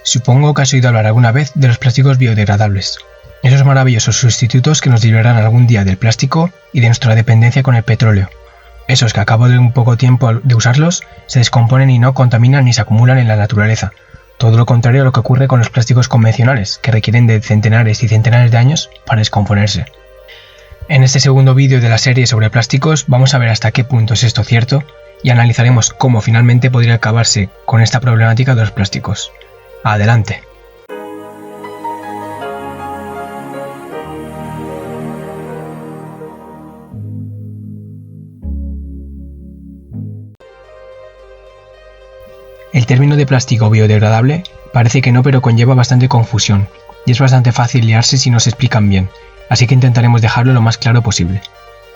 Supongo que has oído hablar alguna vez de los plásticos biodegradables. Esos maravillosos sustitutos que nos librarán algún día del plástico y de nuestra dependencia con el petróleo. Esos que a cabo de un poco tiempo de usarlos se descomponen y no contaminan ni se acumulan en la naturaleza. Todo lo contrario a lo que ocurre con los plásticos convencionales, que requieren de centenares y centenares de años para descomponerse. En este segundo vídeo de la serie sobre plásticos vamos a ver hasta qué punto es esto cierto y analizaremos cómo finalmente podría acabarse con esta problemática de los plásticos. ¡Adelante! El término de plástico biodegradable parece que no, pero conlleva bastante confusión, y es bastante fácil liarse si no se explican bien, así que intentaremos dejarlo lo más claro posible.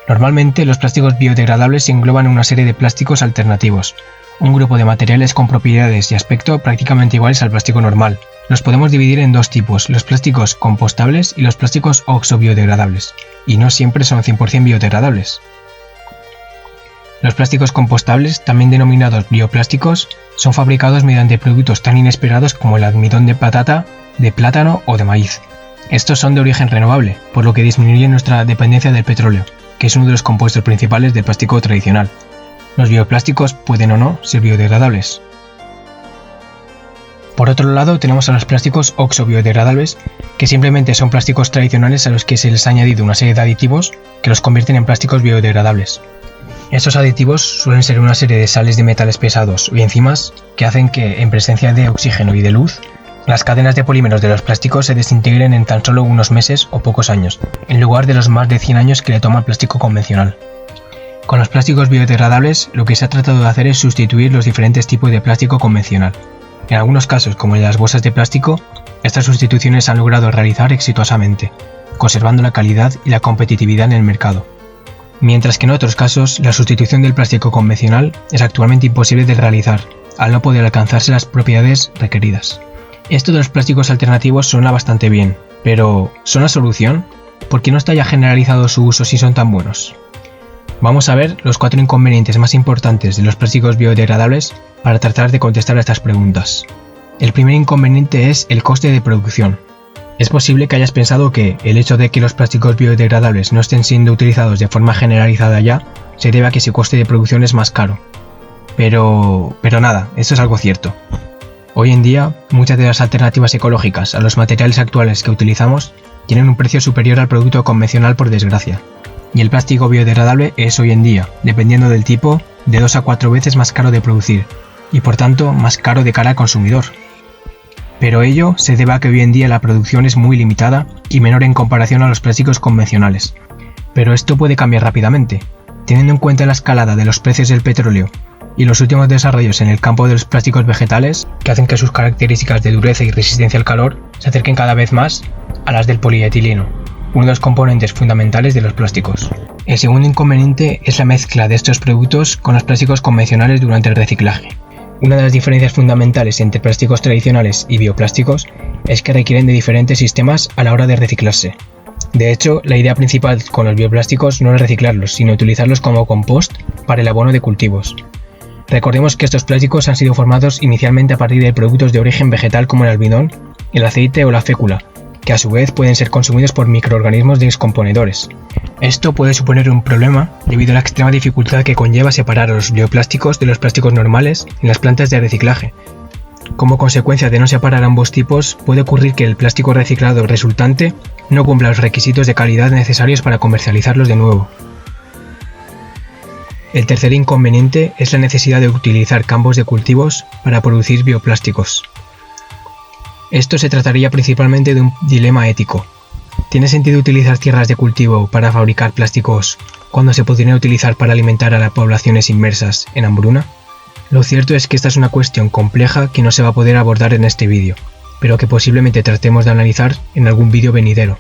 Normalmente los plásticos biodegradables se engloban en una serie de plásticos alternativos, un grupo de materiales con propiedades y aspecto prácticamente iguales al plástico normal. Los podemos dividir en dos tipos, los plásticos compostables y los plásticos oxo-biodegradables, y no siempre son 100% biodegradables. Los plásticos compostables, también denominados bioplásticos, son fabricados mediante productos tan inesperados como el almidón de patata, de plátano o de maíz. Estos son de origen renovable, por lo que disminuyen nuestra dependencia del petróleo, que es uno de los compuestos principales del plástico tradicional. Los bioplásticos pueden o no ser biodegradables. Por otro lado, tenemos a los plásticos oxo-biodegradables, que simplemente son plásticos tradicionales a los que se les ha añadido una serie de aditivos que los convierten en plásticos biodegradables. Estos aditivos suelen ser una serie de sales de metales pesados y enzimas que hacen que, en presencia de oxígeno y de luz, las cadenas de polímeros de los plásticos se desintegren en tan solo unos meses o pocos años, en lugar de los más de 100 años que le toma el plástico convencional. Con los plásticos biodegradables, lo que se ha tratado de hacer es sustituir los diferentes tipos de plástico convencional. En algunos casos, como en las bolsas de plástico, estas sustituciones se han logrado realizar exitosamente, conservando la calidad y la competitividad en el mercado. Mientras que en otros casos, la sustitución del plástico convencional es actualmente imposible de realizar, al no poder alcanzarse las propiedades requeridas. Esto de los plásticos alternativos suena bastante bien, pero ¿son la solución? ¿Por qué no está ya generalizado su uso si son tan buenos? Vamos a ver los 4 inconvenientes más importantes de los plásticos biodegradables para tratar de contestar a estas preguntas. El primer inconveniente es el coste de producción. Es posible que hayas pensado que el hecho de que los plásticos biodegradables no estén siendo utilizados de forma generalizada ya se debe a que su coste de producción es más caro. Pero nada, esto es algo cierto. Hoy en día, muchas de las alternativas ecológicas a los materiales actuales que utilizamos tienen un precio superior al producto convencional, por desgracia. Y el plástico biodegradable es hoy en día, dependiendo del tipo, de 2 a 4 veces más caro de producir, y por tanto más caro de cara al consumidor. Pero ello se debe a que hoy en día la producción es muy limitada y menor en comparación a los plásticos convencionales. Pero esto puede cambiar rápidamente, teniendo en cuenta la escalada de los precios del petróleo y los últimos desarrollos en el campo de los plásticos vegetales, que hacen que sus características de dureza y resistencia al calor se acerquen cada vez más a las del polietileno, uno de los componentes fundamentales de los plásticos. El segundo inconveniente es la mezcla de estos productos con los plásticos convencionales durante el reciclaje. Una de las diferencias fundamentales entre plásticos tradicionales y bioplásticos es que requieren de diferentes sistemas a la hora de reciclarse. De hecho, la idea principal con los bioplásticos no es reciclarlos, sino utilizarlos como compost para el abono de cultivos. Recordemos que estos plásticos han sido formados inicialmente a partir de productos de origen vegetal como el almidón, el aceite o la fécula, que a su vez pueden ser consumidos por microorganismos descomponedores. Esto puede suponer un problema debido a la extrema dificultad que conlleva separar a los bioplásticos de los plásticos normales en las plantas de reciclaje. Como consecuencia de no separar ambos tipos, puede ocurrir que el plástico reciclado resultante no cumpla los requisitos de calidad necesarios para comercializarlos de nuevo. El tercer inconveniente es la necesidad de utilizar campos de cultivos para producir bioplásticos. Esto se trataría principalmente de un dilema ético. ¿Tiene sentido utilizar tierras de cultivo para fabricar plásticos cuando se podrían utilizar para alimentar a las poblaciones inmersas en hambruna? Lo cierto es que esta es una cuestión compleja que no se va a poder abordar en este vídeo, pero que posiblemente tratemos de analizar en algún vídeo venidero.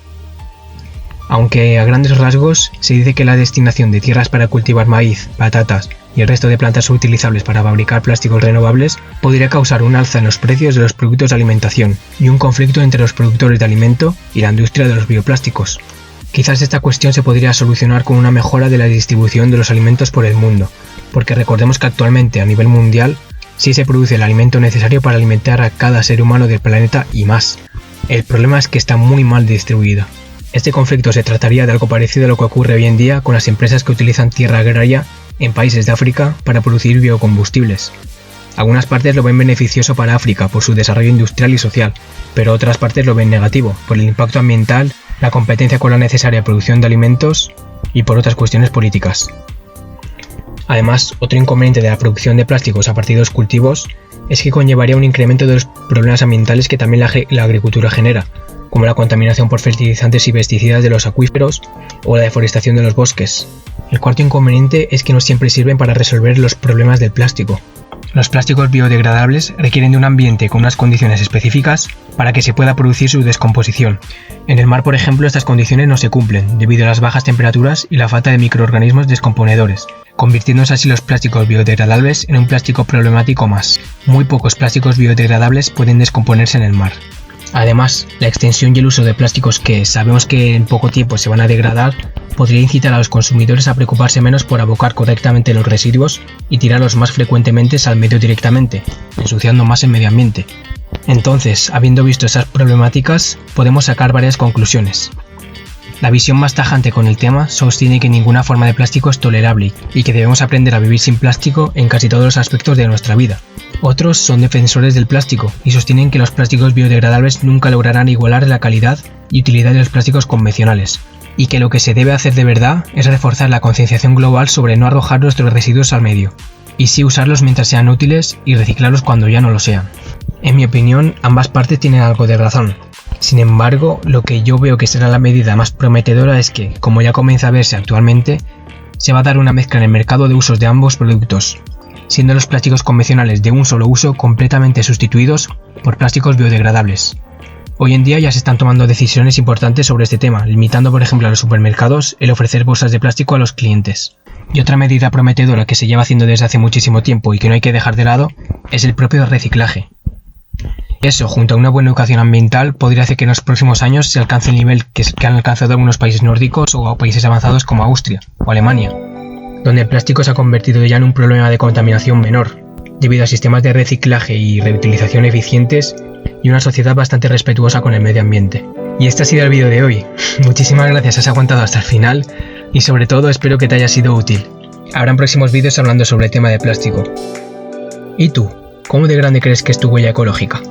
Aunque a grandes rasgos se dice que la destinación de tierras para cultivar maíz, patatas y el resto de plantas utilizables para fabricar plásticos renovables podría causar un alza en los precios de los productos de alimentación y un conflicto entre los productores de alimento y la industria de los bioplásticos. Quizás esta cuestión se podría solucionar con una mejora de la distribución de los alimentos por el mundo, porque recordemos que actualmente a nivel mundial Sí se produce el alimento necesario para alimentar a cada ser humano del planeta y más. El problema es que está muy mal distribuida. Este conflicto se trataría de algo parecido a lo que ocurre hoy en día con las empresas que utilizan tierra agraria en países de África para producir biocombustibles. Algunas partes lo ven beneficioso para África por su desarrollo industrial y social, pero otras partes lo ven negativo por el impacto ambiental, la competencia con la necesaria producción de alimentos y por otras cuestiones políticas. Además, otro inconveniente de la producción de plásticos a partir de los cultivos es que conllevaría un incremento de los problemas ambientales que también la agricultura genera, como la contaminación por fertilizantes y pesticidas de los acuíferos o la deforestación de los bosques. El cuarto inconveniente es que no siempre sirven para resolver los problemas del plástico. Los plásticos biodegradables requieren de un ambiente con unas condiciones específicas para que se pueda producir su descomposición. En el mar, por ejemplo, estas condiciones no se cumplen debido a las bajas temperaturas y la falta de microorganismos descomponedores, convirtiéndose así los plásticos biodegradables en un plástico problemático más. Muy pocos plásticos biodegradables pueden descomponerse en el mar. Además, la extensión y el uso de plásticos que sabemos que en poco tiempo se van a degradar podría incitar a los consumidores a preocuparse menos por abocar correctamente los residuos y tirarlos más frecuentemente al medio directamente, ensuciando más el medio ambiente. Entonces, habiendo visto esas problemáticas, podemos sacar varias conclusiones. La visión más tajante con el tema sostiene que ninguna forma de plástico es tolerable y que debemos aprender a vivir sin plástico en casi todos los aspectos de nuestra vida. Otros son defensores del plástico y sostienen que los plásticos biodegradables nunca lograrán igualar la calidad y utilidad de los plásticos convencionales, y que lo que se debe hacer de verdad es reforzar la concienciación global sobre no arrojar nuestros residuos al medio, y sí usarlos mientras sean útiles y reciclarlos cuando ya no lo sean. En mi opinión, ambas partes tienen algo de razón. Sin embargo, lo que yo veo que será la medida más prometedora es que, como ya comienza a verse actualmente, se va a dar una mezcla en el mercado de usos de ambos productos, siendo los plásticos convencionales de un solo uso completamente sustituidos por plásticos biodegradables. Hoy en día ya se están tomando decisiones importantes sobre este tema, limitando por ejemplo a los supermercados el ofrecer bolsas de plástico a los clientes. Y otra medida prometedora que se lleva haciendo desde hace muchísimo tiempo y que no hay que dejar de lado es el propio reciclaje. Eso, junto a una buena educación ambiental, podría hacer que en los próximos años se alcance el nivel que han alcanzado algunos países nórdicos o países avanzados como Austria o Alemania, donde el plástico se ha convertido ya en un problema de contaminación menor, debido a sistemas de reciclaje y reutilización eficientes y una sociedad bastante respetuosa con el medio ambiente. Y este ha sido el vídeo de hoy. Muchísimas gracias, has aguantado hasta el final y sobre todo espero que te haya sido útil. Habrán próximos vídeos hablando sobre el tema de plástico. ¿Y tú? ¿Cómo de grande crees que es tu huella ecológica?